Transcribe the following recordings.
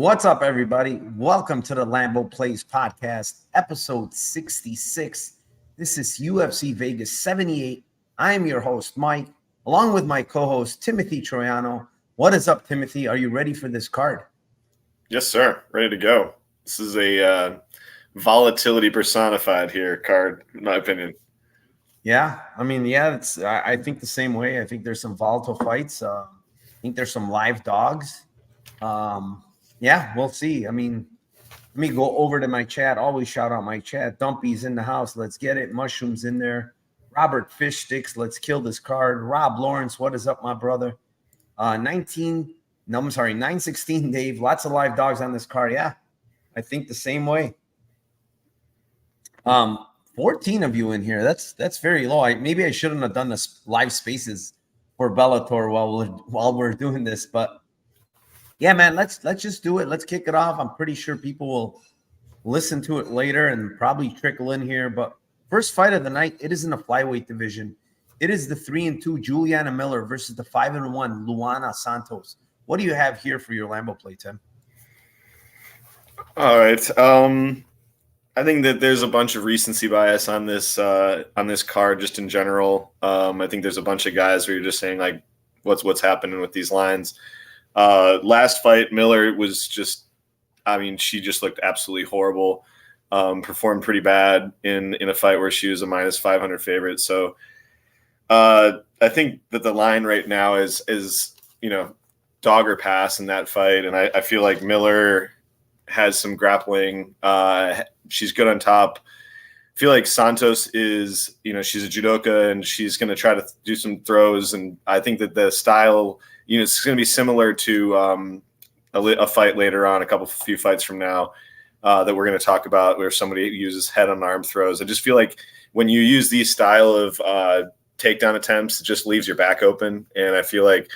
What's up, everybody? Welcome to the Lambo Plays podcast, episode 66. This is UFC Vegas 78. I am your host, Mike, along with my co-host, Timothy Troiano. What is up, Timothy? Are you ready for this card? Yes, sir. Ready to go. This is a volatility personified here card, in my opinion. Yeah, I think the same way. I think there's some volatile fights. I think there's some live dogs. Yeah, we'll see. I mean, let me go over to my chat. Always shout out my chat. Dumpy's in the house. Let's get it. Mushrooms in there. Robert Fish Sticks. Let's kill this card. Rob Lawrence. What is up, my brother? 916 Dave. Lots of live dogs on this card. Yeah, I think the same way. 14 of you in here. That's very low. Maybe I shouldn't have done this live spaces for Bellator while we're doing this, but yeah, man, let's just do it. Let's kick it off. I'm pretty sure people will listen to it later and probably trickle in here. But first fight of the night, it is in the flyweight division. It is the 3-2 Juliana Miller versus the 5-1 Luana Santos. What do you have here for your Lambo play, Tim? All right. I think that there's a bunch of recency bias on this card just in general. I think there's a bunch of guys where you're just saying like, what's happening with these lines. Last fight, Miller was just, she just looked absolutely horrible. Performed pretty bad in a fight where she was a minus 500 favorite. So I think that the line right now is dog or pass in that fight. And I feel like Miller has some grappling. She's good on top. I feel like Santos is, she's a judoka and she's going to try to do some throws. And I think that the style, it's going to be similar to a fight later on, a few fights from now that we're going to talk about where somebody uses head on arm throws. I just feel like when you use these style of takedown attempts, it just leaves your back open. And I feel like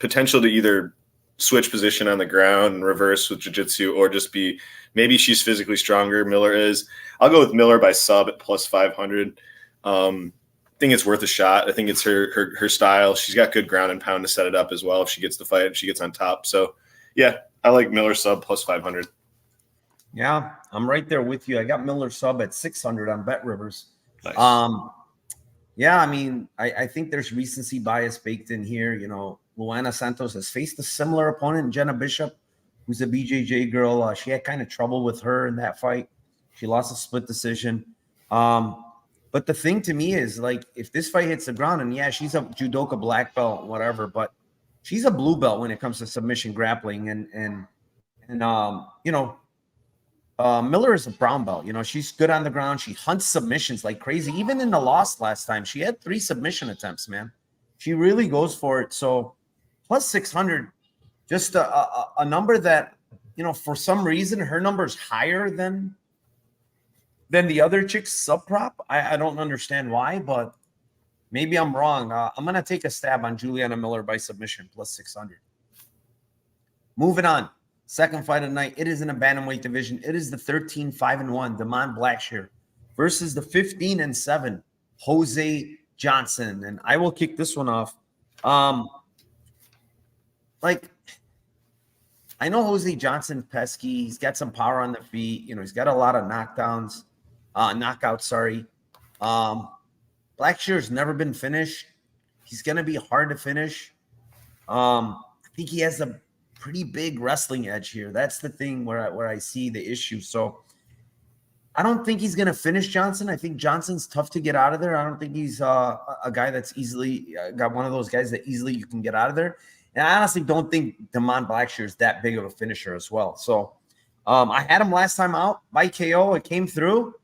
potential to either switch position on the ground and reverse with jiu-jitsu or just be maybe she's physically stronger. Miller is. I'll go with Miller by sub at plus 500. I think it's worth a shot. I think it's her style. She's got good ground and pound to set it up as well if she gets the fight, if she gets on top. So, yeah, I like Miller sub plus 500. Yeah, I'm right there with you. I got Miller sub at 600 on Bet Rivers. Nice. Yeah, I think there's recency bias baked in here. Luana Santos has faced a similar opponent, Jenna Bishop, who's a BJJ girl. She had kind of trouble with her in that fight. She lost a split decision. But the thing to me is, like, if this fight hits the ground, and yeah, she's a judoka black belt, whatever, but she's a blue belt when it comes to submission grappling. And Miller is a brown belt. She's good on the ground. She hunts submissions like crazy. Even in the loss last time, she had 3 submission attempts, man. She really goes for it. So plus 600, just a number that, for some reason, her number is higher than the other chick's sub prop. I don't understand why, but maybe I'm wrong. I'm going to take a stab on Juliana Miller by submission, plus 600. Moving on. Second fight of the night. It is in a bantamweight division. It is the 13-5-1 Damon Blackshear versus the 15-7 Jose Johnson. And I will kick this one off. I know Jose Johnson pesky. He's got some power on the feet. He's got a lot of knockouts. Blackshear's never been finished. He's going to be hard to finish. I think he has a pretty big wrestling edge here. That's the thing where I see the issue. So I don't think he's going to finish Johnson. I think Johnson's tough to get out of there. I don't think he's a guy that's easily got one of those guys that easily you can get out of there. And I honestly don't think Damon Blackshear is that big of a finisher as well. So I had him last time out by KO. It came through.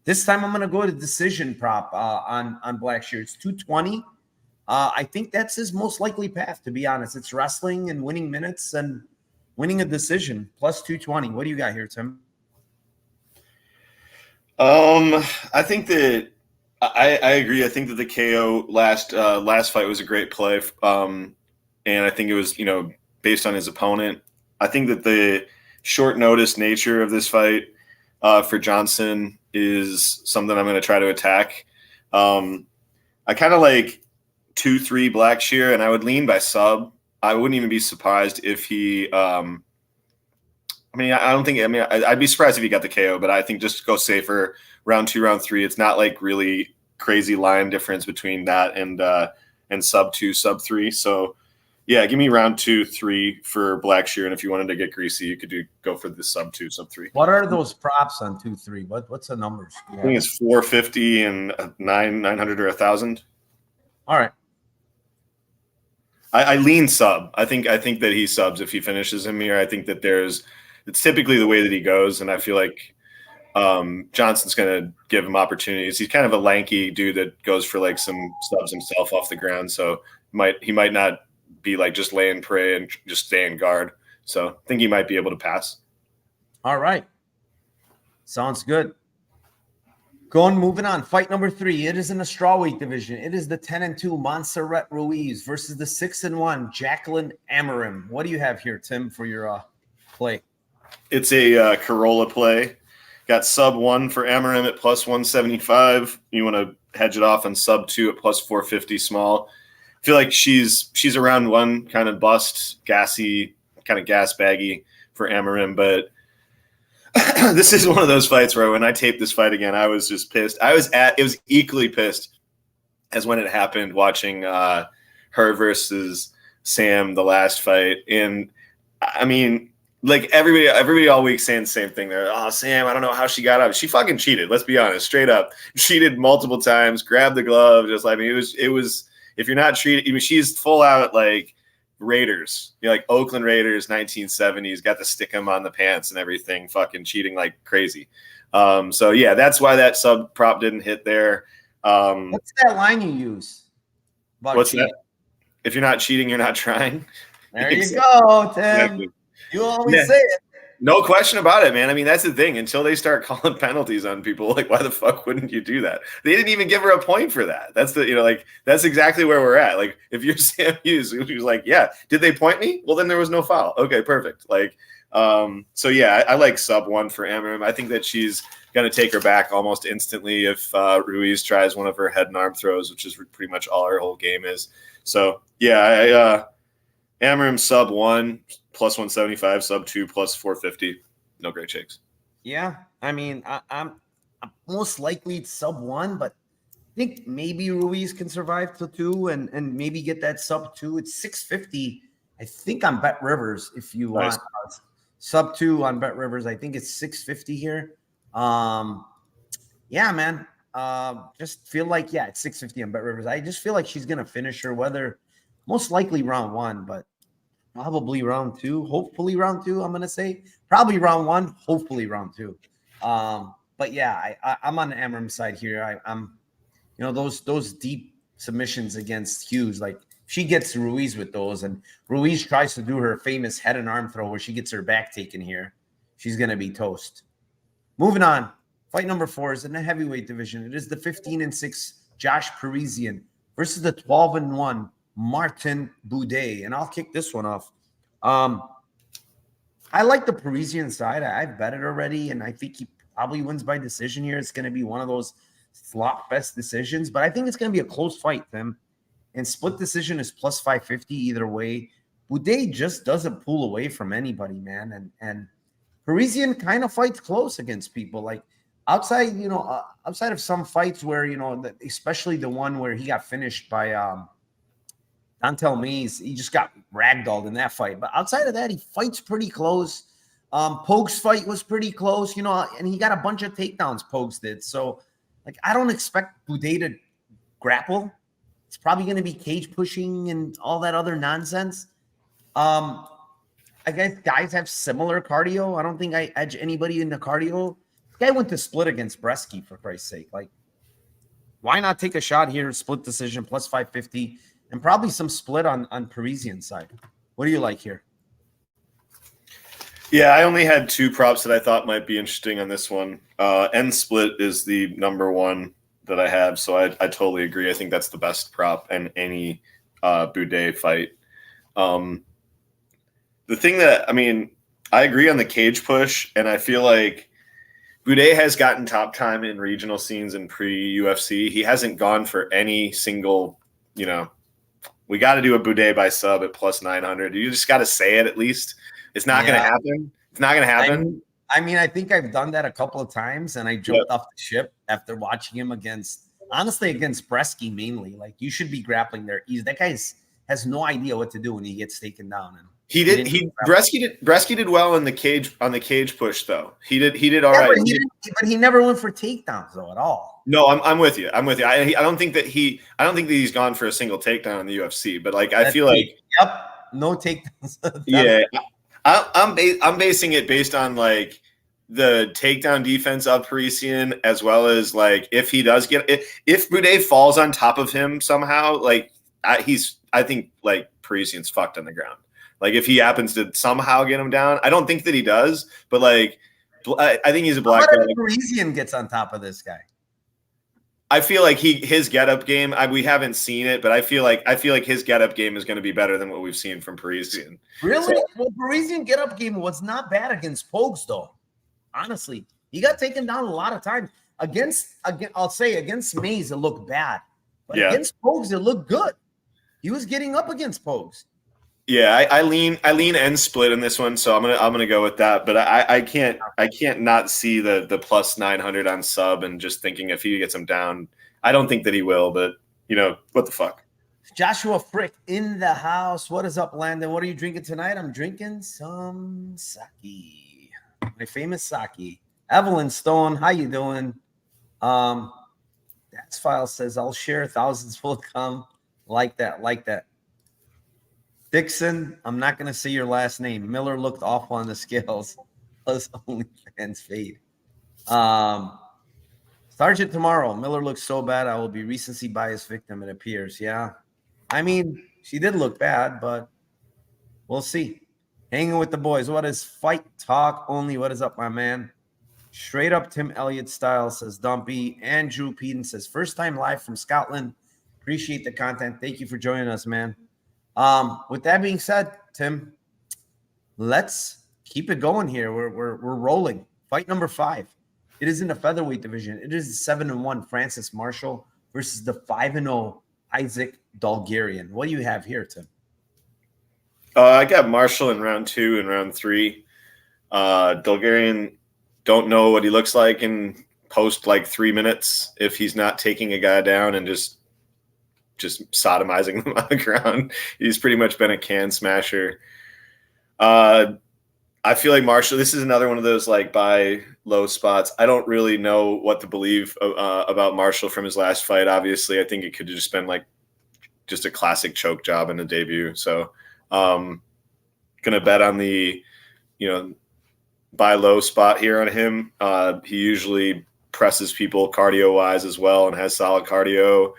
This time I'm going to go to decision prop on Blackshear. It's 220. I think that's his most likely path, to be honest. It's wrestling and winning minutes and winning a decision, plus 220. What do you got here, Tim? I think that I agree. I think that the KO last fight was a great play. And I think it was, based on his opponent. I think that the short notice nature of this fight for Johnson is something I'm going to try to attack. I kind of like 2-3 Blackshear, and I would lean by sub. I wouldn't even be surprised if he. I mean, I don't think. I mean, I'd be surprised if he got the KO, but I think just go safer. Round 2, round 3. It's not like really crazy line difference between that and sub 2, sub 3. So yeah, give me round 2, 3 for Blackshear, and if you wanted to get greasy, you could go for the sub 2, sub 3. What are those props on 2, 3? What's the numbers? I think it's 450 and 900 or 1,000. All right. I lean sub. I think that he subs if he finishes him here. I think that it's typically the way that he goes, and I feel like Johnson's going to give him opportunities. He's kind of a lanky dude that goes for like some subs himself off the ground, so he might not be like just laying prey and just staying guard. So I think he might be able to pass. All right. Sounds good. Moving on. Fight number 3. It is in the strawweight division. It is the 10-2 Montserrat Ruiz versus the 6-1 Jacqueline Amarim. What do you have here, Tim, for your play? It's a Corolla play. Got sub 1 for Amarim at plus 175. You want to hedge it off on sub 2 at plus 450 small. I feel like she's around 1, kind of bust, gassy, kind of gas baggy for Amarim, but this is one of those fights where when I taped this fight again, I was just pissed. It was equally pissed as when it happened watching her versus Sam, the last fight. And I mean, like everybody all week saying the same thing. They're, oh, Sam, I don't know how she got up. She fucking cheated. Let's be honest, straight up cheated multiple times. Grabbed the glove, just like, I mean, it was. If you're not treated, I mean, she's full out like Raiders, like Oakland Raiders, 1970s. Got to stick them on the pants and everything. Fucking cheating like crazy. So yeah, that's why that sub prop didn't hit there. What's that line you use? What's cheating? That? If you're not cheating, you're not trying. There you go, Tim. Exactly. You always say it. No question about it, man. I mean, that's the thing. Until they start calling penalties on people, like, why the fuck wouldn't you do that? They didn't even give her a point for that. That's that's exactly where we're at. Like, if you're Sam Hughes, she was like, yeah, did they point me? Well, then there was no foul. Okay, perfect. Like, so yeah, I like sub 1 for Amarim. I think that she's going to take her back almost instantly if Ruiz tries one of her head and arm throws, which is pretty much all her whole game is. So yeah, Amarim sub 1 plus 175, sub 2 plus 450. No great shakes. Yeah, I mean, I'm most likely it's sub 1, but I think maybe Ruiz can survive to 2 and maybe get that sub 2. It's 650. I think on Bet Rivers, if you want sub 2 on Bet Rivers, I think it's 650 here. Yeah, man. Just feel like, yeah, it's 650 on Bet Rivers. I just feel like she's gonna finish her, whether most likely round 1, but probably round 2, hopefully round 2. I'm gonna say probably round 1, hopefully round 2. But yeah, I'm on the Amarim side here. I'm, those deep submissions against Hughes, like she gets Ruiz with those, and Ruiz tries to do her famous head and arm throw where she gets her back taken here. She's gonna be toast. Moving on, fight number 4 is in the heavyweight division. It is the 15-6 Josh Parisian versus the 12-1 Martin Boudet, and I'll kick this one off. I like the Parisian side. I've bet it already, and I think he probably wins by decision here. It's going to be one of those slot fest decisions, but I think it's going to be a close fight, Tim. And split decision is plus 550 either way. Boudet just doesn't pull away from anybody, man. And Parisian kind of fights close against people. Like outside of some fights where, especially the one where he got finished by Dontel Mays, he just got ragdolled in that fight. But outside of that, he fights pretty close. Pogue's fight was pretty close, and he got a bunch of takedowns, Pogues did. So, like, I don't expect Boudet to grapple. It's probably going to be cage pushing and all that other nonsense. I guess guys have similar cardio. I don't think I edge anybody in the cardio. This guy went to split against Bresky, for Christ's sake. Like, why not take a shot here, split decision, plus 550, and probably some split on Parisian side. What do you like here? Yeah, I only had 2 props that I thought might be interesting on this one. End split is the number 1 that I have, so I totally agree. I think that's the best prop in any Boudet fight. The thing that, I agree on the cage push, and I feel like Boudet has gotten top time in regional scenes and pre-UFC. He hasn't gone for any single, We got to do a Boudet by sub at plus 900. You just got to say it at least. It's not going to happen. It's not going to happen. I mean, I think I've done that a couple of times, and I jumped off the ship after watching him against Bresky mainly. Like, you should be grappling there. That guy has no idea what to do when he gets taken down. And Bresky did well in the cage on the cage push though. He did all right. But he never went for takedowns though at all. No, I'm with you. I don't think that he's gone for a single takedown in the UFC. But like I feel like no takedowns. Yeah, I'm basing it based on like the takedown defense of Parisian, as well as like if he does if Boudet falls on top of him somehow, like I think like Parisian's fucked on the ground. Like if he happens to somehow get him down, I don't think that he does, but like I think he's a black belt. Parisian gets on top of this guy. I feel like his get-up game, we haven't seen it, but I feel like his get-up game is going to be better than what we've seen from Parisian. Really? So, well, Parisian get-up game was not bad against Pogues, though. Honestly, he got taken down a lot of times. Against Mays, it looked bad, but against Pogues, it looked good. He was getting up against Pogues. Yeah, I lean and split in this one, so I'm gonna go with that. But I can't not see the plus 900 on sub and just thinking if he gets him down. I don't think that he will, but what the fuck. Joshua Frick in the house. What is up, Landon? What are you drinking tonight? I'm drinking some sake, my famous sake. Evelyn Stone, how you doing? That's file says I'll share. Thousands will come. Like that. Dixon, I'm not going to say your last name. Miller looked awful on the scales. Plus OnlyFans fade. Sergeant tomorrow. Miller looks so bad. I will be recency bias victim, it appears. Yeah. I mean, she did look bad, but we'll see. Hanging with the boys. What is fight talk only? What is up, my man? Straight up Tim Elliott style, says Dumpy. Andrew Peden says, first time live from Scotland. Appreciate the content. Thank you for joining us, man. With that being said, Tim, let's keep it going here. We're rolling. Fight number 5. It is in the featherweight division. It is 7-1 Francis Marshall versus the 5-0 Isaac Dalgarian. What do you have here, Tim? I got Marshall in round 2 and round 3. Dalgarian, don't know what he looks like in post like 3 minutes if he's not taking a guy down and just sodomizing them on the ground. He's pretty much been a can smasher. I feel like Marshall, this is another one of those like buy low spots. I don't really know what to believe about Marshall from his last fight. Obviously, I think it could have just been like just a classic choke job in the debut. So gonna bet on the buy low spot here on him. He usually presses people cardio wise as well and has solid cardio.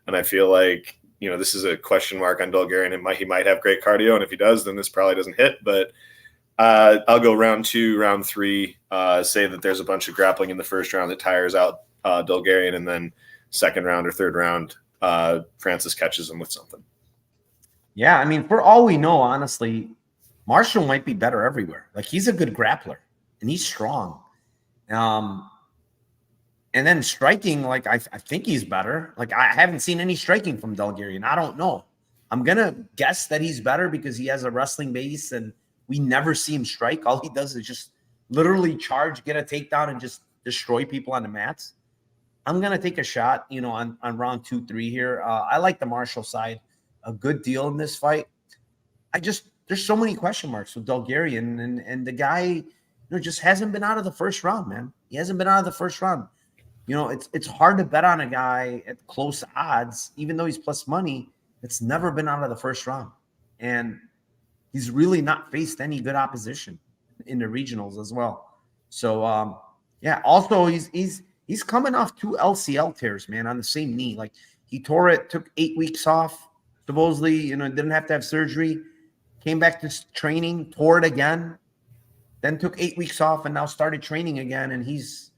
And I feel like, this is a question mark on Dalgarian. He might have great cardio, and if he does, then this probably doesn't hit. But I'll go round 2, round 3, say that there's a bunch of grappling in the first round that tires out Dalgarian, and then second round or third round, Francis catches him with something. Yeah, I mean, for all we know, honestly, Marshall might be better everywhere. Like, he's a good grappler, and he's strong. And then striking, like, I think he's better. Like, I haven't seen any striking from Dalgarian. I don't know. I'm going to guess that he's better because he has a wrestling base, and we never see him strike. All he does is just literally charge, get a takedown, and just destroy people on the mats. I'm going to take a shot, on round 2, 3 here. I like the Marshall side a good deal in this fight. There's so many question marks with Dalgarian, and the guy, just hasn't been out of the first round, man. He hasn't been out of the first round. It's hard to bet on a guy at close odds, even though he's plus money. It's never been out of the first round, and he's really not faced any good opposition in the regionals as well. So, Also, he's coming off 2 LCL tears, man, on the same knee. Like, he tore it, took 8 weeks off, supposedly. Didn't have to have surgery. Came back to training, tore it again, then took 8 weeks off, and now started training again, and he's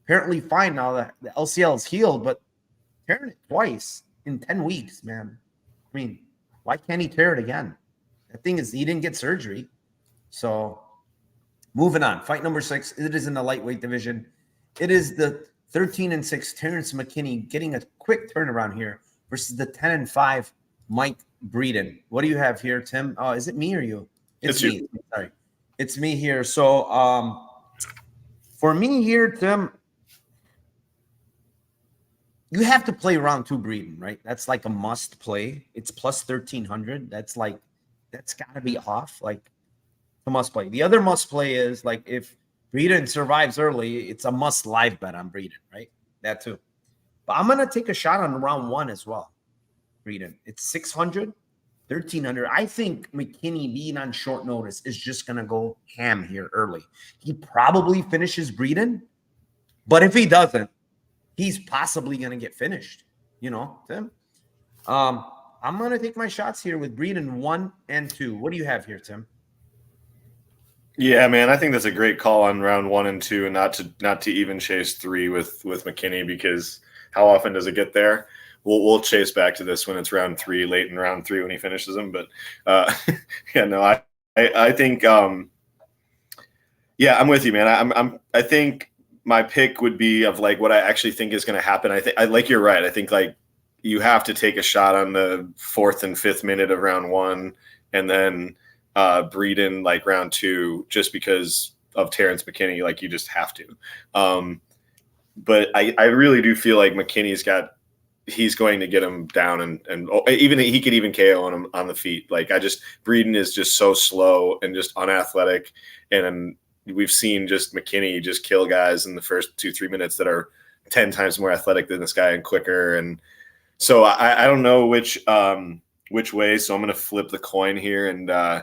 apparently fine now that the LCL is healed, but tearing it twice in 10 weeks, man. I mean, why can't he tear it again? The thing is, he didn't get surgery. So, moving on. Fight number 6. It is in the lightweight division. It is the 13-6 Terrence McKinney getting a quick turnaround here versus the 10-5 Mike Breeden. What do you have here, Tim? Oh, is it me or you? It's me. Sorry. It's me here. So for me here, Tim, you have to play round 2 Breeden, right? That's like a must play. It's plus 1,300. That's got to be off. Like a must play. The other must play is like if Breeden survives early, it's a must live bet on Breeden, right? That too. But I'm going to take a shot on round 1 as well. Breeden. It's 600, 1,300. I think McKinney being on short notice is just going to go ham here early. He probably finishes Breeden, but if he doesn't, he's possibly going to get finished, Tim. I'm going to take my shots here with Breeden 1 and 2. What do you have here, Tim? Yeah, man, I think that's a great call on round 1 and 2, and not to even chase 3 with McKinney, because how often does it get there? We'll chase back to this when it's round 3, late in round 3 when he finishes them. But yeah, no, I think yeah, I'm with you, man. I think my pick would be of like what I actually think is going to happen. I like you're right. I think like you have to take a shot on the 4th and 5th minute of round 1, and then Breeden like round 2, just because of Terrence McKinney. Like you just have to. But I really do feel like he's going to get him down, and even he could even KO on him on the feet. Like Breeden is just so slow and just unathletic, and we've seen just McKinney just kill guys in the first 2-3 minutes that are 10 times more athletic than this guy and quicker. And so I don't know which way. So I'm going to flip the coin here, and I'm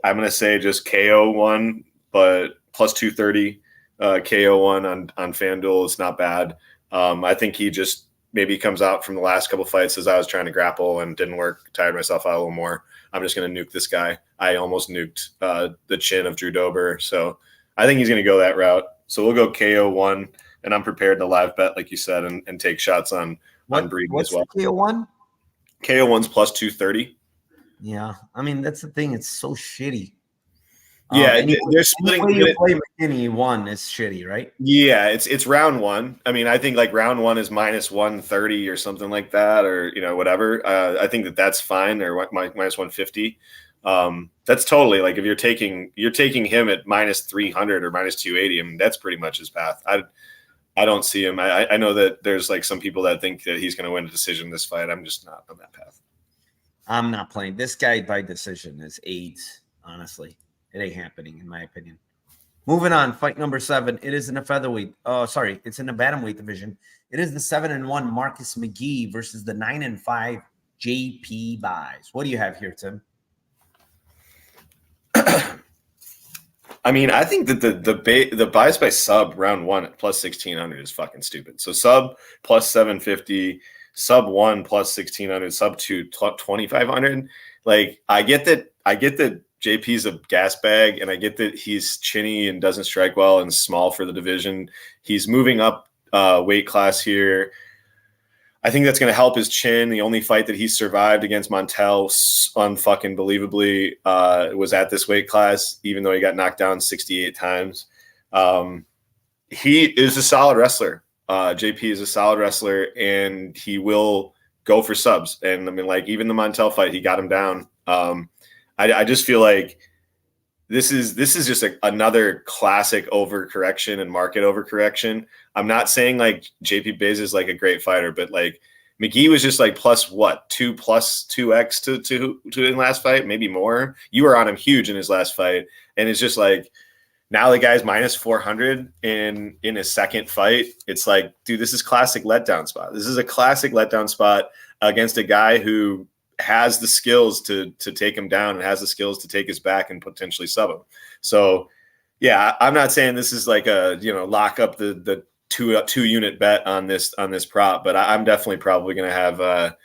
going to say just KO 1, but plus 230 KO 1 on FanDuel is not bad. I think he just maybe comes out from the last couple fights as I was trying to grapple and didn't work, tired myself out a little more. I'm just going to nuke this guy. I almost nuked the chin of Drew Dober. So I think he's going to go that route. So we'll go KO 1, and I'm prepared to live bet, like you said, and take shots on Breeden as well. What's KO 1? KO 1's plus 230. Yeah. I mean, that's the thing. It's so shitty. Yeah, they're splitting. Any way you play McKinney 1 is shitty, right? Yeah, it's round 1. I mean, I think like round 1 is minus 130 or something like that, or whatever. I think that's fine, or minus 150. That's totally like if you're taking him at minus 300 or minus 280. I mean, that's pretty much his path. I don't see him. I know that there's like some people that think that he's going to win a decision this fight. I'm just not on that path. I'm not playing this guy by decision. Is AIDS, honestly. It ain't happening, in my opinion. Moving on, fight number 7. It is in a featherweight. It's in the bantamweight division. It is the 7-1 Marcus McGee versus the 9-5 JP Buys. What do you have here, Tim? I mean, I think that the buys by sub round 1 at plus 1,600 is fucking stupid. So sub plus 750, sub 1 plus 1,600, sub 2 2,500. Like I get that JP's a gas bag, and I get that he's chinny and doesn't strike well and small for the division. He's moving up weight class here. I think that's going to help his chin. The only fight that he survived against Montel unfucking believably was at this weight class, even though he got knocked down 68 times. He is a solid wrestler. JP is a solid wrestler, and he will go for subs. And I mean, like even the Montel fight, he got him down. I just feel like this is just another classic overcorrection and market overcorrection. I'm not saying like JP Biz is like a great fighter, but like McGee was just like plus 2x to in last fight, maybe more. You were on him huge in his last fight, and it's just like now the guy's minus 400 in his second fight. It's like, dude, this is classic letdown spot. This is a classic letdown spot against a guy who has the skills to take him down and has the skills to take his back and potentially sub him. So yeah, I'm not saying this is like a, lock up the two unit bet on this prop, but I'm definitely probably going to have a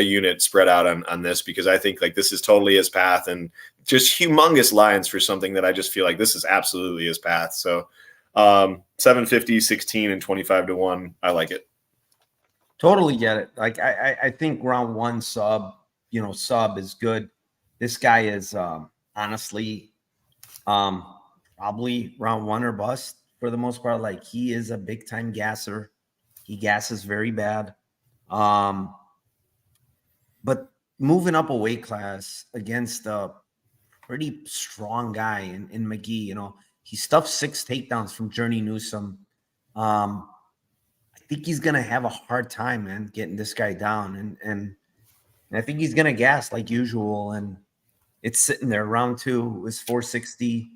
unit spread out on this, because I think like this is totally his path, and just humongous lines for something that I just feel like this is absolutely his path. So 750, 16 and 25 to 1. I like it. Totally get it. Like I think round 1 sub is good. This guy is honestly probably round 1 or bust for the most part. Like he is a big time gasser. He gasses very bad. But moving up a weight class against a pretty strong guy in McGee, he stuffed 6 takedowns from Journey Newsome. I think he's gonna have a hard time, man, getting this guy down, and I think he's gonna gas like usual. And it's sitting there. Round 2 is 460.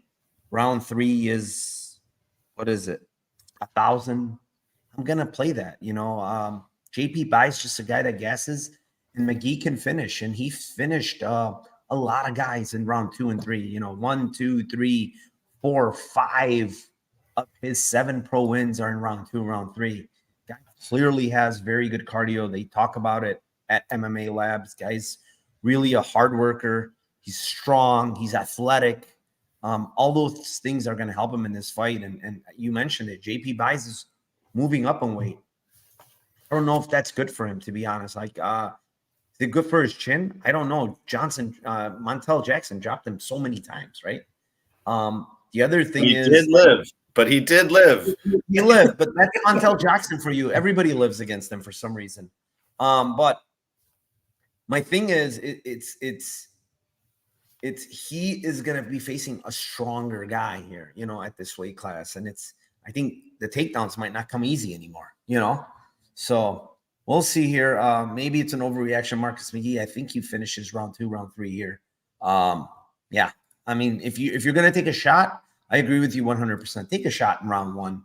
Round 3 is, what is it, 1,000. I'm gonna play that. JP Buys just a guy that gasses, and McGee can finish, and he finished a lot of guys in round 2 and 3. 1, 2, 3, 4, 5 of his 7 pro wins are in round 2, round 3. Guy clearly has very good cardio. They talk about it at MMA Labs. Guy's really a hard worker. He's strong. He's athletic. All those things are going to help him in this fight. And you mentioned it. JP Buys is moving up in weight. I don't know if that's good for him, to be honest. Is it good for his chin? I don't know. Montel Jackson dropped him so many times, right? The other thing he did live. He lived, but that's Montel Jackson for you. Everybody lives against him for some reason. But my thing is, he is going to be facing a stronger guy here, at this weight class. And I think the takedowns might not come easy anymore, So we'll see here. Maybe it's an overreaction, Marcus McGee. I think he finishes round 2, round 3 here. Yeah. I mean, if you're going to take a shot, I agree with you 100%. Take a shot in round 1,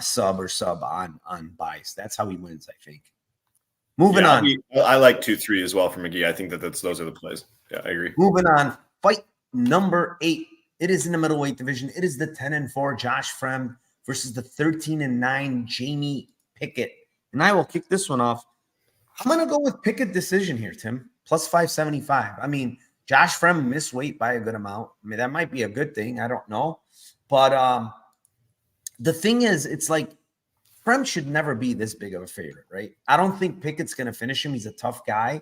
sub on Buys. That's how he wins, I think. Moving on. I like 2-3 as well for McGee. I think those are the plays. Yeah, I agree. Moving on. Fight number 8. It is in the middleweight division. It is the 10-4 Josh Fremd versus the 13-9 Jamie Pickett. And I will kick this one off. I'm going to go with Pickett decision here, Tim. Plus 575. I mean, Josh Fremd missed weight by a good amount. I mean, that might be a good thing. I don't know. But the thing is, it's like Fremd should never be this big of a favorite, right? I don't think Pickett's going to finish him. He's a tough guy.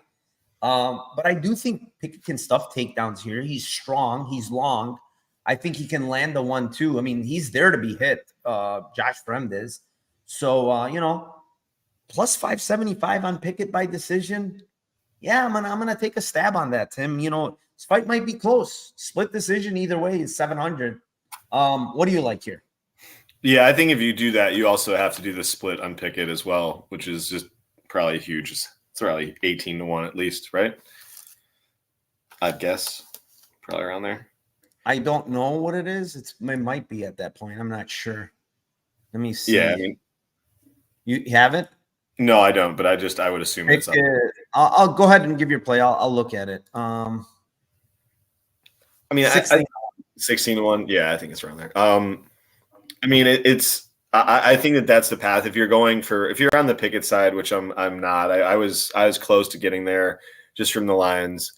But I do think Pickett can stuff takedowns here. He's strong. He's long. I think he can land the 1-2. I mean, he's there to be hit. Josh Fremd is. So, plus 575 on Pickett by decision. Yeah, I'm gonna take a stab on that, Tim. This fight might be close. Split decision either way is 700. What do you like here? Yeah, I think if you do that, you also have to do the split on Pickett as well, which is just probably huge. It's probably 18-1 at least, right? I'd guess probably around there. I don't know what it is. It might be at that point. I'm not sure. Let me see. Yeah, I mean, you have it? No, I don't. But I would assume it's. I'll go ahead and give your play. I'll look at it. I mean, 16-1. Yeah, I think it's around there. I mean, I think that's the path. If you're on the Pickett side, which I'm not. I was close to getting there just from the lines.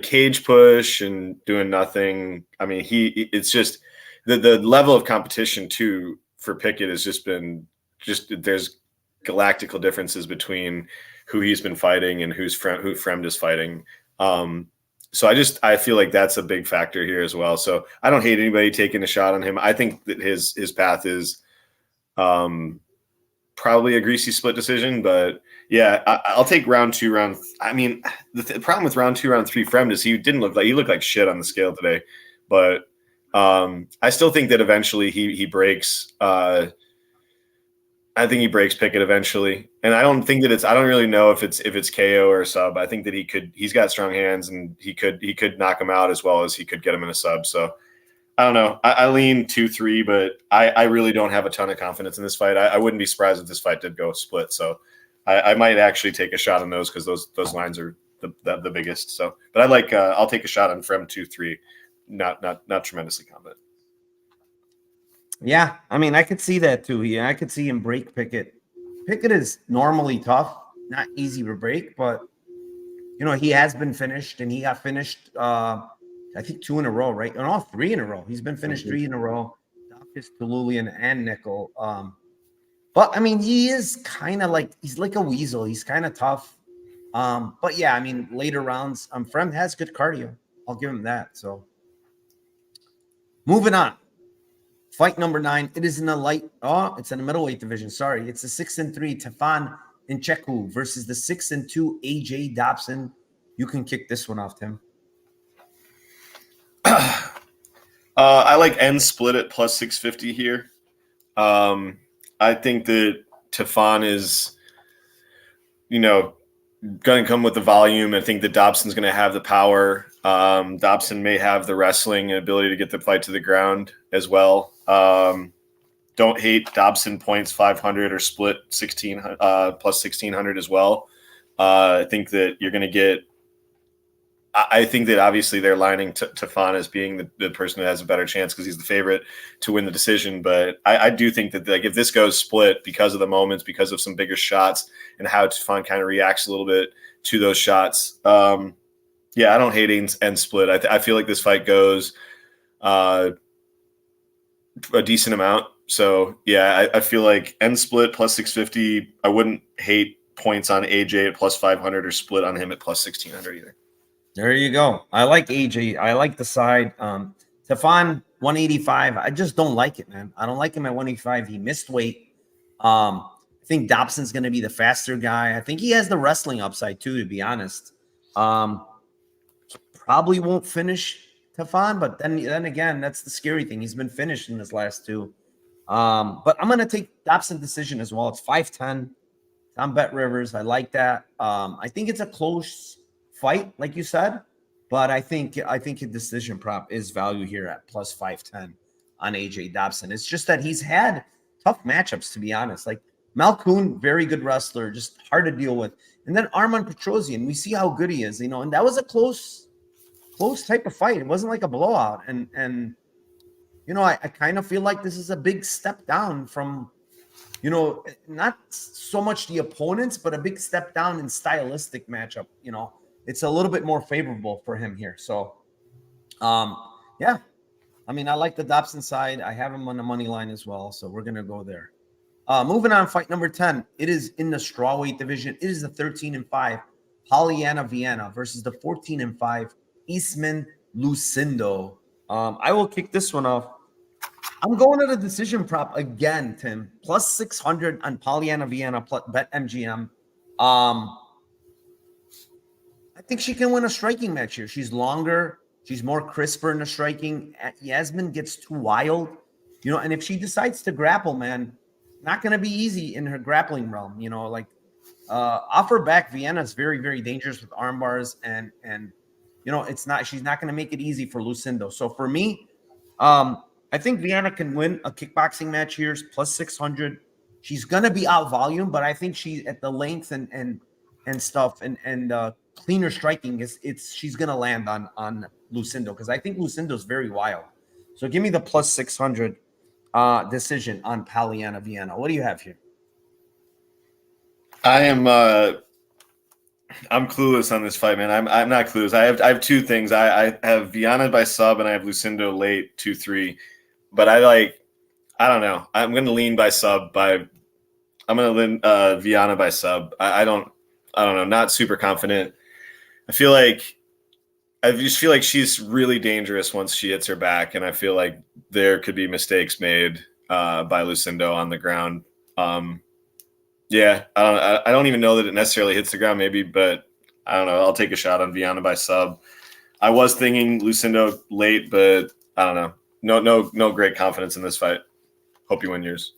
Cage push and doing nothing. I mean, it's just the level of competition too for Pickett has just been there's galactical differences between who he's been fighting and who Fremd is fighting. So I feel like that's a big factor here as well. So I don't hate anybody taking a shot on him. I think that his path is probably a greasy split decision, but yeah, I'll take round 2. I mean, the problem with round 2, round 3 Fremd is he looked like shit on the scale today, but I still think that eventually he breaks. I think he breaks Pickett eventually, and I don't really know if it's KO or a sub. I think that he's got strong hands, and he could knock him out as well as he could get him in a sub. So I don't know. I lean 2-3, but I really don't have a ton of confidence in this fight. I wouldn't be surprised if this fight did go split. So I might actually take a shot on those because those lines are the biggest. So, but I'll take a shot on Fremd 2-3. Not tremendously confident. Yeah, I mean, I could see that too. Yeah, I could see him break Pickett. Pickett is normally tough, not easy to break, but he has been finished, and he got finished. I think 2 in a row, right? No, 3 in a row. He's been finished 3 in a row. Dugas, Tululian, and Nickel. But I mean, he is kind of he's like a weasel. He's kind of tough. But yeah, I mean, later rounds, Fremd has good cardio. I'll give him that. So moving on. Fight number 9. It is in the it's in the middleweight division. Sorry. It's the 6-3 Tefan Ncheku versus the 6-2 AJ Dobson. You can kick this one off, Tim. I like N split at plus 650 here. I think that Tefan is, going to come with the volume. I think that Dobson's going to have the power. Dobson may have the wrestling and ability to get the fight to the ground as well. Don't hate Dobson points 500 or split 16 plus 1600 as well. I think that you're going to get. I think that obviously they're lining Tefan as being the person that has a better chance because he's the favorite to win the decision. But I do think that if this goes split because of the moments, because of some bigger shots and how Tefan kind of reacts a little bit to those shots. I don't hate end split. I feel like this fight goes a decent amount. So, I feel like end split plus 650. I wouldn't hate points on AJ at plus 500 or split on him at plus 1600 either. There you go. I like AJ. I like the side. Tefan 185. I just don't like it, man. I don't like him at 185. He missed weight. I think Dobson's going to be the faster guy. I think he has the wrestling upside too, to be honest. Probably won't finish Tefan, but then again, that's the scary thing. He's been finished in his last two. But I'm going to take Dobson decision as well. It's 5'10". I'm Bet Rivers. I like that. I think it's a close fight, like you said, but I think a decision prop is value here at plus 510 on AJ Dobson. It's just that he's had tough matchups, to be honest. Like Malkoun, very good wrestler, just hard to deal with. And then Arman Petrosian, we see how good he is, and that was a close type of fight. It wasn't like a blowout. And I kind of feel like this is a big step down from, not so much the opponents, but a big step down in stylistic matchup. It's a little bit more favorable for him here. So, I like the Dobson side. I have him on the money line as well. So we're going to go there. Moving on, fight number 10. It is in the strawweight division. It is the 13-5 Polyana Viana versus the 14-5 Eastman Lucindo. I will kick this one off. I'm going to the decision prop again, Tim. Plus 600 on Polyana Viana, plus Bet MGM. I think she can win a striking match here. She's longer. She's more crisper in the striking. Yasmin gets too wild, and if she decides to grapple, man, not going to be easy in her grappling realm. Off her back, Vienna's very, very dangerous with arm bars, and she's not going to make it easy for Lucindo. So for me, I think Vienna can win a kickboxing match here, plus 600. She's going to be out volume, but I think she's at the length and stuff and cleaner striking she's going to land on Lucindo because I think Lucindo's very wild. So give me the plus 600 decision on Polyana Viana. What do you have here? I'm clueless on this fight, man. I'm not clueless. I have two things. I have Viana by sub and I have Lucindo late 2-3. But I don't know. I'm going to lean by sub I'm going to lean Viana by sub. I don't know. Not super confident. I just feel like she's really dangerous once she hits her back, and I feel like there could be mistakes made by Lucindo on the ground. I don't even know that it necessarily hits the ground, maybe, but I don't know. I'll take a shot on Viana by sub. I was thinking Lucindo late, but I don't know. No great confidence in this fight. Hope you win yours.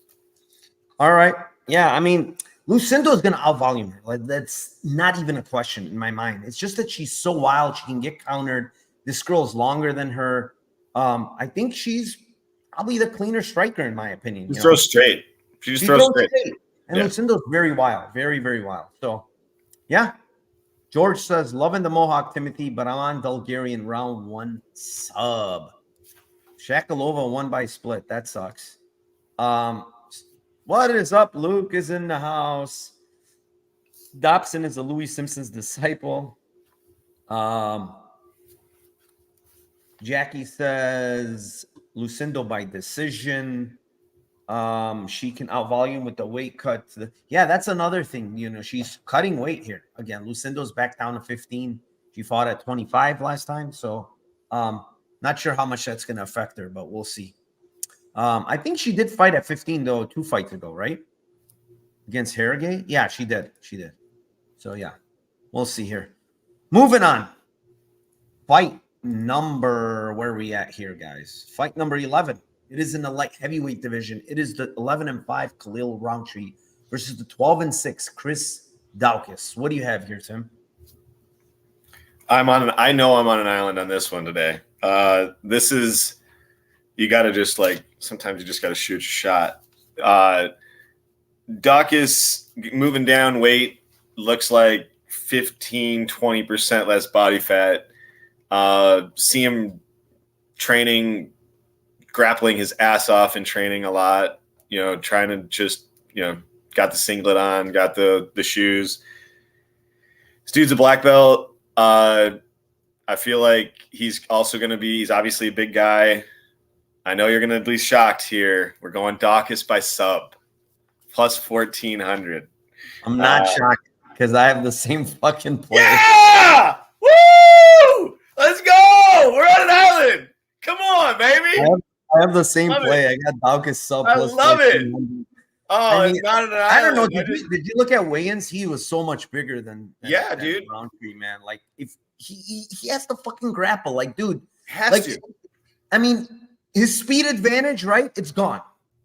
All right. Yeah, I mean, Lucindo is going to outvolume her. Like, that's not even a question in my mind. It's just that she's so wild. She can get countered. This girl's longer than her. I think she's probably the cleaner striker, in my opinion. She throws straight. She just throws straight. And Lucindo's very wild. Very, very wild. So, yeah. George says, loving the Mohawk, Timothy, but I'm on Dalgarian round 1 sub. Shakalova won by split. That sucks. What is up? Luke is in the house. Dobson is a Louis Simpson's disciple. Jackie says Lucindo by decision. She can outvolume with the weight cut. That's another thing. She's cutting weight here. Again, Lucindo's back down to 15. She fought at 25 last time. So not sure how much that's going to affect her, but we'll see. I think she did fight at 15, though, 2 fights ago, right? against Harrogate. Yeah, she did. She did. So, yeah, we'll see here. Moving on. Fight number, where are we at here, guys? Fight number 11. It is in the light heavyweight division. It is the 11-5 Khalil Rountree versus the 12-6 Chris Daukaus. What do you have here, Tim? I know I'm on an island on this one today. This is, you got to just like, sometimes you just got to shoot your shot. Daukaus moving down weight, looks like 15-20% less body fat. See him training, grappling his ass off and training a lot, trying to just, got the singlet on, got the shoes. This dude's a black belt. I feel like he's obviously a big guy. I know you're going to be shocked here. We're going Daukaus by sub, plus 1,400. I'm not shocked because I have the same fucking play. Yeah! Woo! Let's go! We're on an island. Come on, baby. I have the same play. I got Daukaus sub. I love it. Oh, I mean, it's not an island. I don't know. Did you look at weigh-ins? He was so much bigger than dude. Rountree, man. Like, if he has to fucking grapple, like, dude. Has to. I mean, his speed advantage, right? It's gone.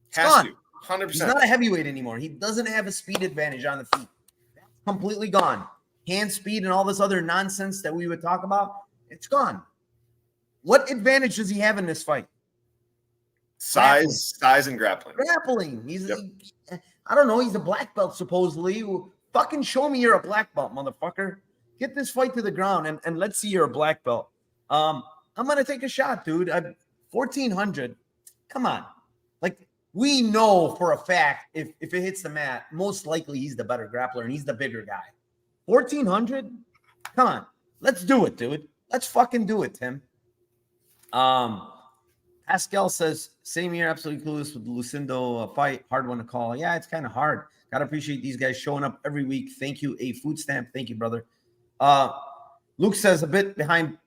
It's gone. 100%. He's not a heavyweight anymore. He doesn't have a speed advantage on the feet. That's completely gone. Hand speed and all this other nonsense that we would talk about, it's gone. What advantage does he have in this fight? Size and grappling. Grappling. I don't know. He's a black belt, supposedly. Fucking show me you're a black belt, motherfucker. Get this fight to the ground and let's see you're a black belt. I'm going to take a shot, dude. 1,400. Come on. Like, we know for a fact if it hits the mat, most likely he's the better grappler and he's the bigger guy. 1,400? Come on. Let's do it, dude. Let's fucking do it, Tim. Pascal says, same year, absolutely clueless with the Lucindo fight. Hard one to call. Yeah, it's kind of hard. Gotta appreciate these guys showing up every week. Thank you. A food stamp. Thank you, brother. Luke says a bit behind,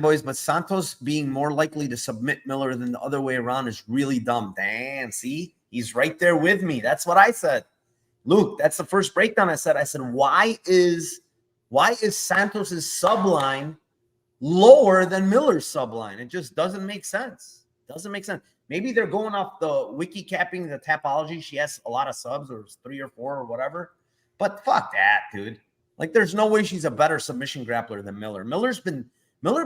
boys, but Santos being more likely to submit Miller than the other way around is really dumb. Damn, see? He's right there with me. That's what I said. Luke, that's the first breakdown I said. I said, why is Santos's subline lower than Miller's subline? It just doesn't make sense. Doesn't make sense. Maybe they're going off the wiki capping the Tapology. She has a lot of subs, or 3 or 4 or whatever. But fuck that, dude. Like, there's no way she's a better submission grappler than Miller. Miller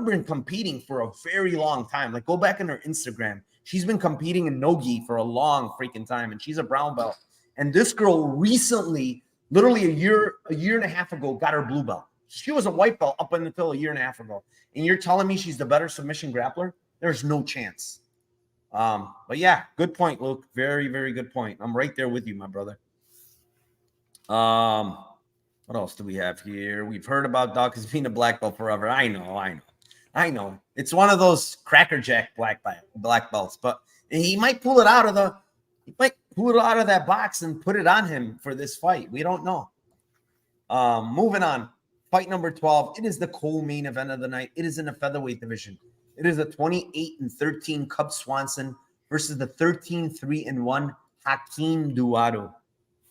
been competing for a very long time. Like, go back in her Instagram. She's been competing in no-gi for a long freaking time, and she's a brown belt. And this girl recently, literally a year and a half ago, got her blue belt. She was a white belt up until a year and a half ago. And you're telling me she's the better submission grappler? There's no chance. But yeah, good point, Luke. Very, very good point. I'm right there with you, my brother. What else do we have here? We've heard about Daukaus being a black belt forever. I know. It's one of those crackerjack black belts, but he might pull it out of that box and put it on him for this fight. We don't know. Moving on. Fight number 12. It is the co-main event of the night. It is in the featherweight division. It is a 28-13 Cub Swanson versus the 13-3-1 Hakeem Duado.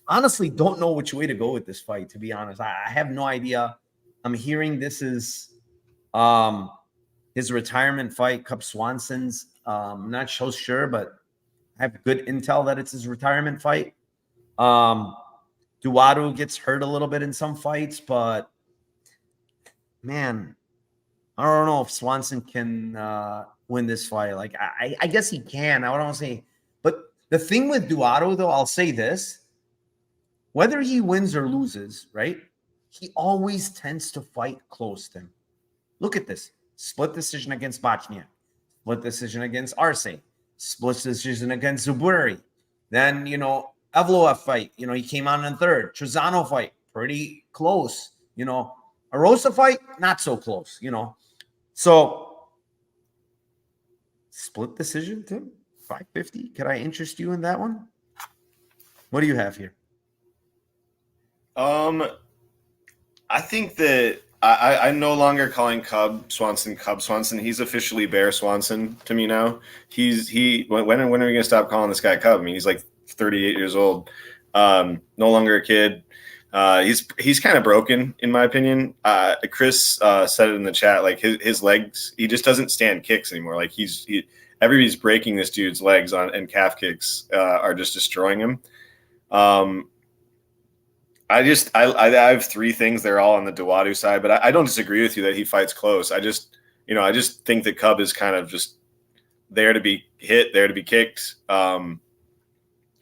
Honestly, don't know which way to go with this fight, to be honest. I have no idea. I'm hearing this is his retirement fight, Cub Swanson's. I'm not so sure, but I have good intel that it's his retirement fight. Duado gets hurt a little bit in some fights, but man, I don't know if Swanson can win this fight. Like, I guess he can. I don't want to say, but the thing with Duado, though, I'll say this: whether he wins or loses, right? He always tends to fight close to him. Look at this: split decision against Bochnia, split decision against Arce, split decision against Zuburi. Then Evloev fight. He came on in third. Trezano fight, pretty close. Arosa fight, not so close, So, split decision, Tim? 550? Could I interest you in that one? What do you have here? I think that I'm no longer calling Cub Swanson. He's officially Bear Swanson to me now. When are we going to stop calling this guy Cub? I mean, he's like 38 years old. No longer a kid. He's kind of broken in my opinion. Chris said it in the chat, like his legs, he just doesn't stand kicks anymore. Like everybody's breaking this dude's legs and calf kicks are just destroying him. I have three things. They're all on the Duadu side, but I don't disagree with you that he fights close. I just think that Cub is kind of just there to be hit, there to be kicked.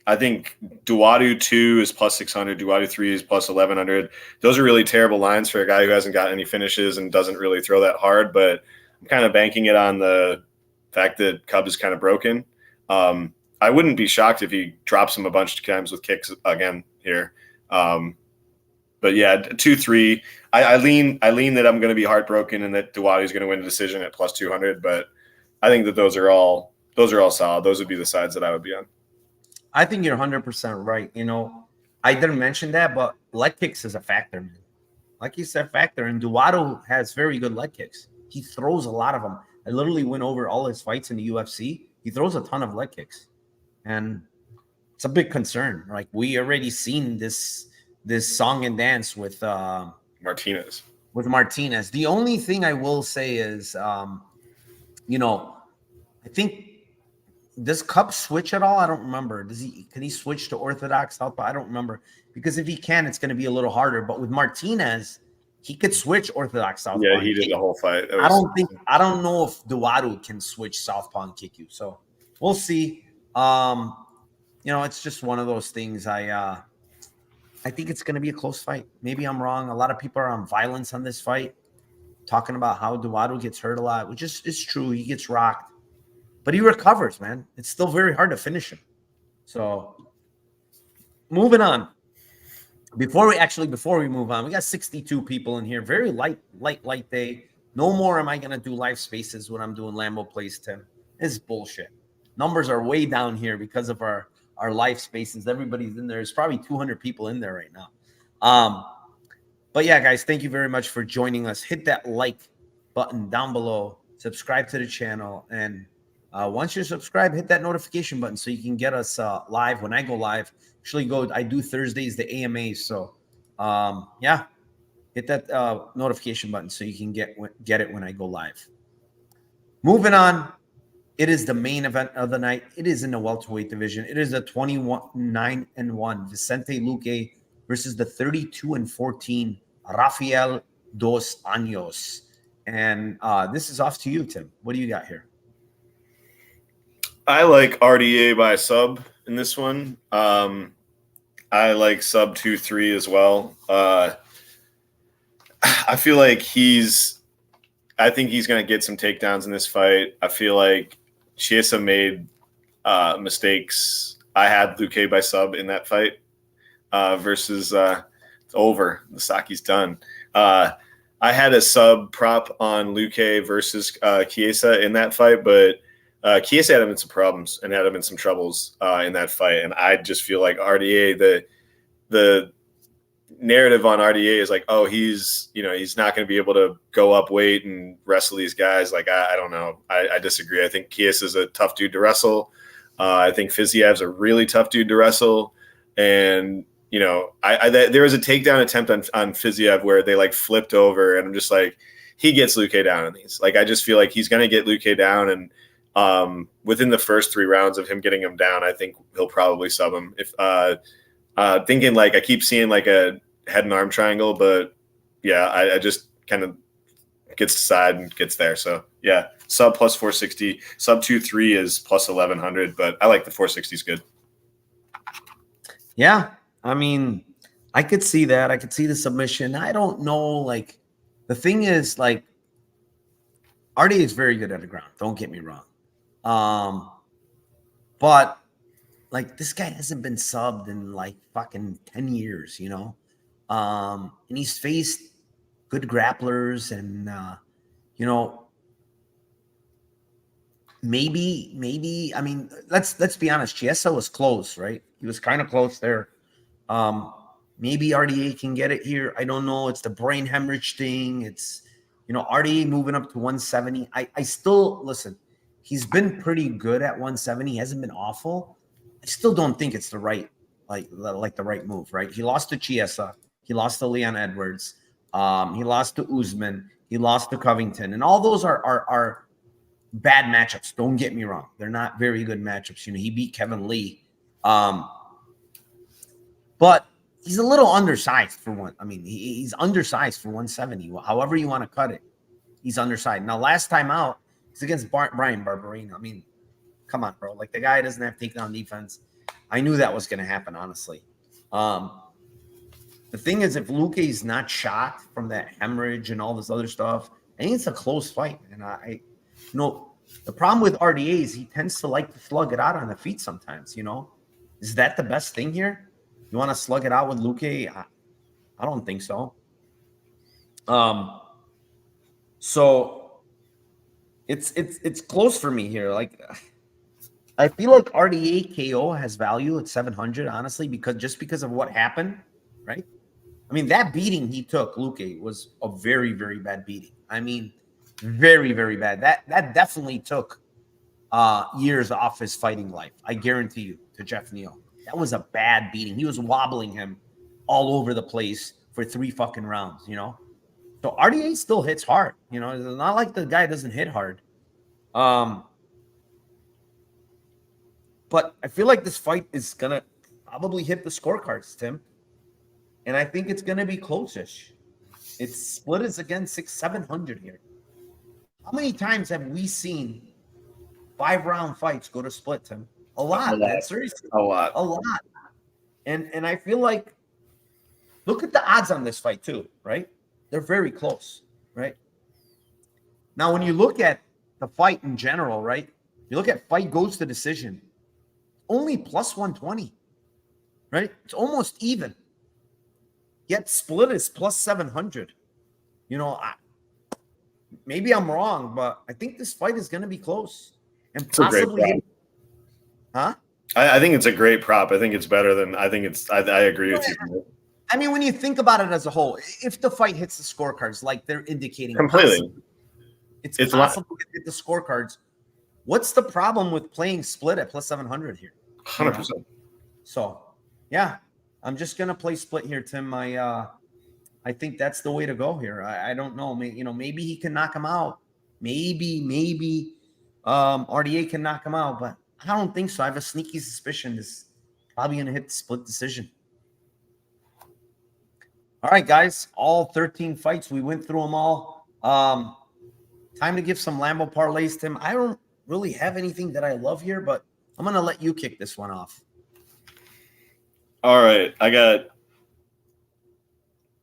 I think Duadu 2 is plus 600. Duadu 3 is plus 1100. Those are really terrible lines for a guy who hasn't got any finishes and doesn't really throw that hard. But I'm kind of banking it on the fact that Cub is kind of broken. I wouldn't be shocked if he drops him a bunch of times with kicks again here. But yeah, 2-3. I lean that I'm going to be heartbroken and that Duadu is going to win a decision at plus 200. But I think that those are all solid. Those would be the sides that I would be on. I think you're 100% right. You know, I didn't mention that, but leg kicks is a factor, man. Like you said, factor. And Duadu has very good leg kicks. He throws a lot of them. I literally went over all his fights in the UFC. He throws a ton of leg kicks. And it's a big concern. Like, we already seen this song and dance with Martinez. With Martinez. The only thing I will say is, you know, I think, does Cup switch at all? I don't remember. Can he switch to orthodox southpaw? I don't remember, because if he can, it's going to be a little harder. But with Martinez, he could switch orthodox southpaw. Yeah, he did the whole fight. I don't know if Duadu can switch southpaw and kick you. So we'll see. You know, it's just one of those things. I think it's going to be a close fight. Maybe I'm wrong. A lot of people are on violence on this fight, talking about how Duadu gets hurt a lot, which is true. He gets rocked. But he recovers, man. It's still very hard to finish him. So, moving on. Before we move on, we got 62 people in here. Very light day. No more am I going to do live spaces when I'm doing Lambo Plays, Tim. It's bullshit. Numbers are way down here because of our live spaces. Everybody's in there. There's probably 200 people in there right now. But yeah, guys, thank you very much for joining us. Hit that like button down below. Subscribe to the channel. And once you're subscribed, hit that notification button so you can get us live when I go live. I do Thursdays, the AMAs. So, yeah, hit that notification button so you can get it when I go live. Moving on, it is the main event of the night. It is in the welterweight division. It is a 29-1 Vicente Luque versus the 32-14 Rafael Dos Anjos. And this is off to you, Tim. What do you got here? I like RDA by sub in this one. I like sub 2-3 as well. I feel like I think he's going to get some takedowns in this fight. I feel like Chiesa made mistakes. I had Luque by sub in that fight versus it's over. The Saki's done. I had a sub prop on Luque versus Chiesa in that fight, but Chiesa had him in some problems and had him in some troubles in that fight. And I just feel like RDA, the narrative on RDA is like, oh, he's not going to be able to go up weight and wrestle these guys. Like, I don't know. I disagree. I think Chiesa is a tough dude to wrestle. I think Fiziev's a really tough dude to wrestle. And, you know, there was a takedown attempt on Fiziev where they like flipped over, and I'm just like, he gets Luque down in these. Like, I just feel like he's going to get Luque down, and within the first 3 rounds of him getting him down, I think he'll probably sub him. If thinking, like, I keep seeing like a head and arm triangle, but yeah, I just kind of gets to side and gets there. So yeah, sub plus 460, sub 2-3 is plus 1100, but I like the 460 is good. Yeah, I mean, I could see that. I could see the submission. I don't know. Like, the thing is, like, RDA is very good at the ground. Don't get me wrong. But like, this guy hasn't been subbed in like fucking 10 years, you know? And he's faced good grapplers and, you know, maybe, I mean, let's be honest. Chiesa was close, right? He was kind of close there. Maybe RDA can get it here. I don't know. It's the brain hemorrhage thing. It's, you know, RDA moving up to 170. I still, listen, he's been pretty good at 170. He hasn't been awful. I still don't think it's the right like the right move, right? He lost to Chiesa, he lost to Leon Edwards, he lost to Usman, he lost to Covington, and all those are bad matchups. Don't get me wrong; they're not very good matchups. He beat Kevin Lee, but he's a little undersized for one. I mean, he's undersized for 170. However you want to cut it, he's undersized. Now, last time out, it's against Brian Barberino. I mean, come on, bro. Like, the guy doesn't have takedown defense. I knew that was going to happen, honestly. The thing is, if Luque's not shot from that hemorrhage and all this other stuff, I think it's a close fight. And the problem with RDA is he tends to like to slug it out on the feet sometimes, Is that the best thing here? You want to slug it out with Luque? I don't think so. So it's close for me here. Like, I feel like RDA KO has value at 700, honestly, because of what happened, right? I mean, that beating he took, Luque, was a very, very bad beating. I mean, very, very bad. That definitely took years off his fighting life. I guarantee you, to Jeff Neal. That was a bad beating. He was wobbling him all over the place for 3 fucking rounds, So RDA still hits hard. It's not like the guy doesn't hit hard. But I feel like this fight is going to probably hit the scorecards, Tim. And I think it's going to be close-ish. It's split is again 600-700 here. How many times have we seen 5-round fights go to split, Tim? A lot. Seriously. A lot. And I feel like, look at the odds on this fight too, right? They're very close, right? Now, when you look at the fight in general, right? You look at fight goes to decision, only plus 120, right? It's almost even. Yet split is plus 700. Maybe I'm wrong, but I think this fight is going to be close. And possibly, huh? I think it's a great prop. I think it's better than I agree with you. I mean, when you think about it as a whole, if the fight hits the scorecards like they're indicating, completely, it's possible to hit the scorecards. What's the problem with playing split at plus 700 here? 100%. So, yeah, I'm just gonna play split here, Tim. I think that's the way to go here. I don't know. Maybe he can knock him out. Maybe RDA can knock him out, but I don't think so. I have a sneaky suspicion this is probably going to hit the split decision. All right, guys. All 13 fights. We went through them all. Time to give some Lambo parlays, Tim. I don't really have anything that I love here, but I'm going to let you kick this one off. All right. I got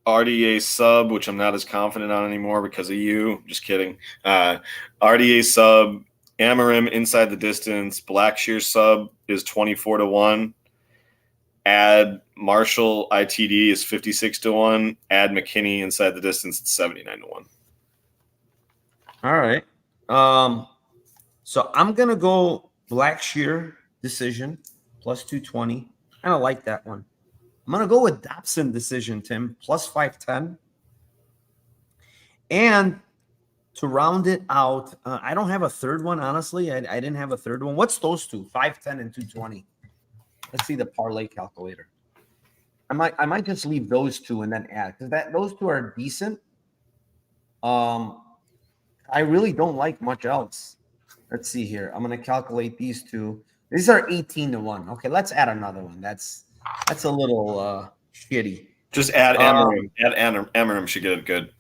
RDA sub, which I'm not as confident on anymore because of you. Just kidding. RDA sub. Amarim inside the distance. Blackshear sub is 24-1. Add Marshall ITD is 56-1. Add McKinney inside the distance at 79-1. All right. So I'm gonna go Blackshear decision plus 220. I don't like that one. I'm gonna go with Dobson decision, Tim, plus 510. And to round it out, I don't have a third one, honestly. I didn't have a third one. What's those two? 510 and 220. Let's see the parlay calculator. I might just leave those two and then add, because those two are decent. I really don't like much else. Let's see here. I'm gonna calculate these two. These are 18-1. Okay, let's add another one. That's a little shitty. Just add Amarim. Add Amarim should get it good.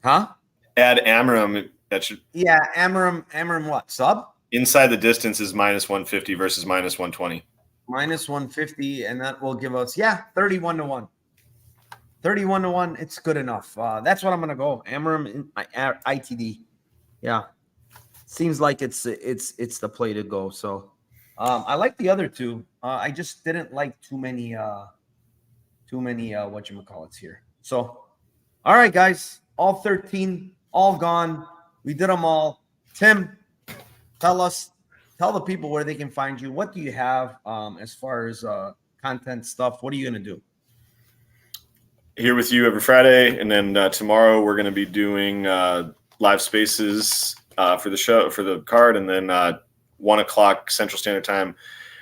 Huh? Add Amarim. That should. Yeah, Amarim what? Sub? Inside the distance is minus 150 versus minus 120. Minus 150, and that will give us 31-1. 31-1. It's good enough. That's what I'm gonna go. Amarim ITD. Yeah, seems like it's the play to go. So I like the other two. I just didn't like too many whatchamacallits here. So all right, guys, all 13, all gone. We did them all. Tim, tell the people where they can find you. What do you have as far as content stuff? What are you going to do? Here with you every Friday. And then tomorrow we're going to be doing live spaces for the show, for the card. And then 1 o'clock Central Standard Time,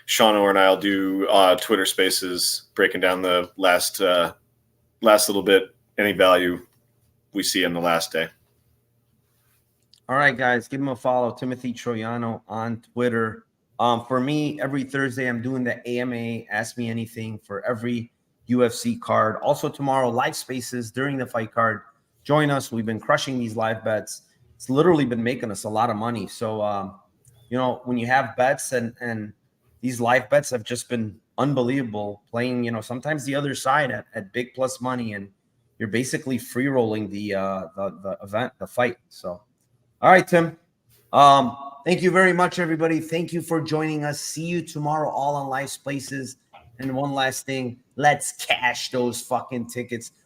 Sean and I will do Twitter Spaces breaking down the last little bit, any value we see in the last day. All right, guys, give him a follow. Timothy Troiano on Twitter. For me, every Thursday, I'm doing the AMA Ask Me Anything for every UFC card. Also tomorrow, live spaces during the fight card. Join us. We've been crushing these live bets. It's literally been making us a lot of money. So, when you have bets and these live bets have just been unbelievable, playing, sometimes the other side at big plus money, and you're basically free rolling the event, the fight. So, all right, Tim. Thank you very much, everybody. Thank you for joining us. See you tomorrow, all on live spaces. And one last thing, let's cash those fucking tickets.